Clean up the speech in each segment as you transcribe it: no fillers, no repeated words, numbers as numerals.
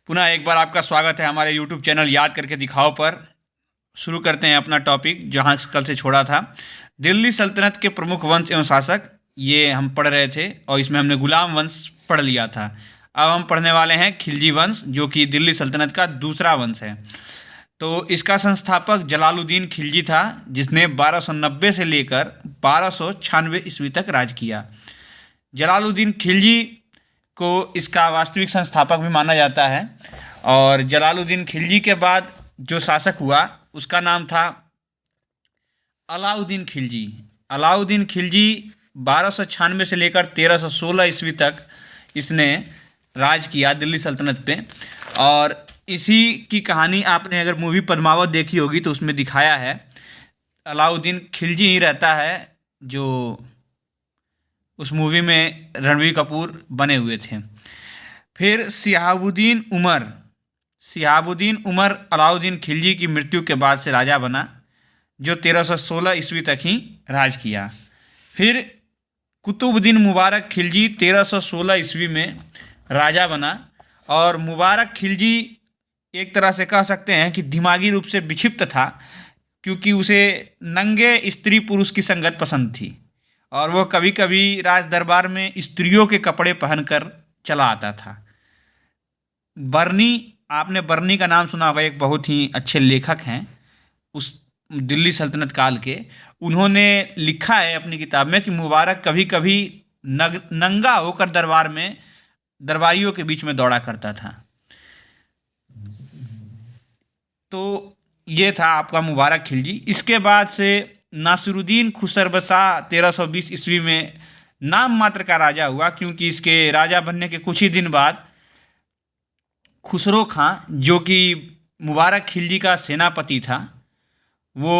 पुनः एक बार आपका स्वागत है हमारे YouTube चैनल याद करके दिखाओ पर। शुरू करते हैं अपना टॉपिक जहां कल से छोड़ा था। दिल्ली सल्तनत के प्रमुख वंश एवं शासक, ये हम पढ़ रहे थे और इसमें हमने गुलाम वंश पढ़ लिया था। अब हम पढ़ने वाले हैं खिलजी वंश, जो कि दिल्ली सल्तनत का दूसरा वंश है। तो इसका संस्थापक जलालुद्दीन खिलजी था, जिसने 1290 से लेकर 1296 ईस्वी तक राज किया। जलालुद्दीन खिलजी को इसका वास्तविक संस्थापक भी माना जाता है। और जलालुद्दीन खिलजी के बाद जो शासक हुआ उसका नाम था अलाउद्दीन खिलजी। अलाउद्दीन खिलजी 1296 से लेकर 1316 ईस्वी तक इसने राज किया दिल्ली सल्तनत पे। और इसी की कहानी आपने अगर मूवी पद्मावत देखी होगी तो उसमें दिखाया है। अलाउद्दीन खिलजी ही रहता है जो उस मूवी में रणबीर कपूर बने हुए थे। फिर शिहाबुद्दीन उमर अलाउद्दीन खिलजी की मृत्यु के बाद से राजा बना, जो 1316 ईस्वी तक ही राज किया। फिर कुतुबुद्दीन मुबारक खिलजी 1316 ईस्वी में राजा बना। और मुबारक खिलजी एक तरह से कह सकते हैं कि दिमागी रूप से विक्षिप्त था, क्योंकि उसे नंगे स्त्री पुरुष की संगत पसंद थी और वह कभी कभी राज दरबार में स्त्रियों के कपड़े पहनकर चला आता था। बर्नी, आपने बर्नी का नाम सुना होगा, एक बहुत ही अच्छे लेखक हैं उस दिल्ली सल्तनत काल के। उन्होंने लिखा है अपनी किताब में कि मुबारक कभी कभी नंगा होकर दरबार में दरबारियों के बीच में दौड़ा करता था। तो ये था आपका मुबारक खिलजी। इसके बाद से नासिरुद्दीन खुसरबशाह 1320 ईस्वी में नाम मात्र का राजा हुआ, क्योंकि इसके राजा बनने के कुछ ही दिन बाद खुसरो खां, जो कि मुबारक खिलजी का सेनापति था, वो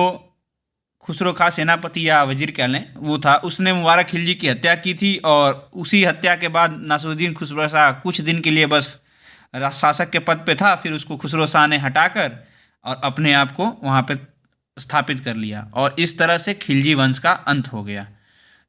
खुसरो खां सेनापति या वजीर कह लें, वो था, उसने मुबारक खिलजी की हत्या की थी। और उसी हत्या के बाद नासिरुद्दीन खुसरबशाह कुछ दिन के लिए बस शासक के पद पे था। फिर उसको खुसरो शाह ने हटाकर और अपने आप को वहाँ पे स्थापित कर लिया और इस तरह से खिलजी वंश का अंत हो गया।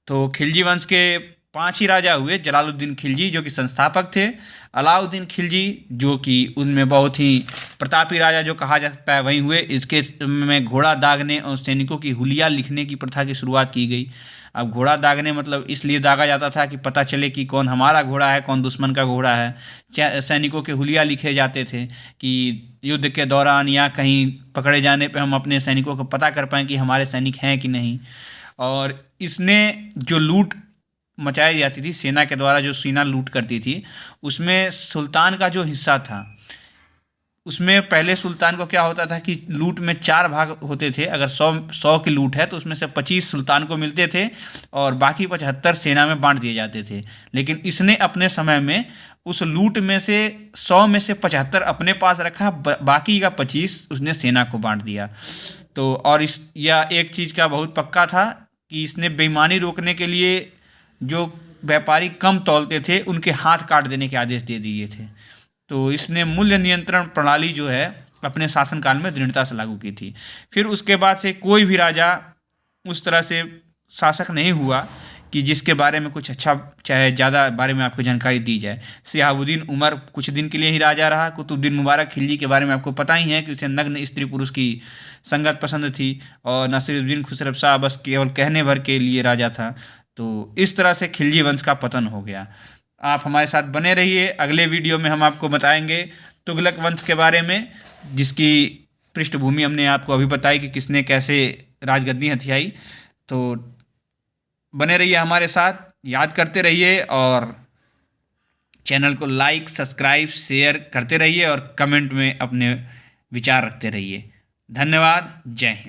तो खिलजी वंश के 5 ही राजा हुए। जलालुद्दीन खिलजी जो कि संस्थापक थे, अलाउद्दीन खिलजी जो कि उनमें बहुत ही प्रतापी राजा जो कहा जाता है वही हुए। इसके में घोड़ा दागने और सैनिकों की हुलिया लिखने की प्रथा की शुरुआत की गई। अब घोड़ा दागने मतलब इसलिए दागा जाता था कि पता चले कि कौन हमारा घोड़ा है, कौन दुश्मन का घोड़ा है। सैनिकों के हुलिया लिखे जाते थे कि युद्ध के दौरान या कहीं पकड़े जाने पे हम अपने सैनिकों को पता कर पाएँ कि हमारे सैनिक हैं कि नहीं। और इसने जो लूट मचाई जाती थी, सेना के द्वारा जो सेना लूट करती थी, उसमें सुल्तान का जो हिस्सा था, उसमें पहले सुल्तान को क्या होता था कि लूट में 4 भाग होते थे। अगर 100 की लूट है तो उसमें से 25 सुल्तान को मिलते थे और बाकी 75 सेना में बांट दिए जाते थे। लेकिन इसने अपने समय में उस लूट में से 100 में से 75 अपने पास रखा, बाकी का 25 उसने सेना को बांट दिया। तो और यह एक चीज़ का बहुत पक्का था कि इसने बेईमानी रोकने के लिए जो व्यापारी कम तौलते थे उनके हाथ काट देने के आदेश दे दिए थे। तो इसने मूल्य नियंत्रण प्रणाली जो है अपने शासनकाल में दृढ़ता से लागू की थी। फिर उसके बाद से कोई भी राजा उस तरह से शासक नहीं हुआ कि जिसके बारे में कुछ अच्छा चाहे ज़्यादा बारे में आपको जानकारी दी जाए। शिहाबुद्दीन उमर कुछ दिन के लिए ही राजा रहा। कुतुबुद्दीन मुबारक खिलजी के बारे में आपको पता ही है कि उसे नग्न स्त्री पुरुष की संगत पसंद थी। और नासिरुद्दीन खुसरबशाह बस केवल कहने भर के लिए राजा था। तो इस तरह से खिलजी वंश का पतन हो गया। आप हमारे साथ बने रहिए। अगले वीडियो में हम आपको बताएंगे तुगलक वंश के बारे में, जिसकी पृष्ठभूमि हमने आपको अभी बताई कि किसने कैसे राजगद्दी हथियाई। तो बने रहिए हमारे साथ, याद करते रहिए और चैनल को लाइक, सब्सक्राइब, शेयर करते रहिए और कमेंट में अपने विचार रखते रहिए। धन्यवाद। जय हिंद।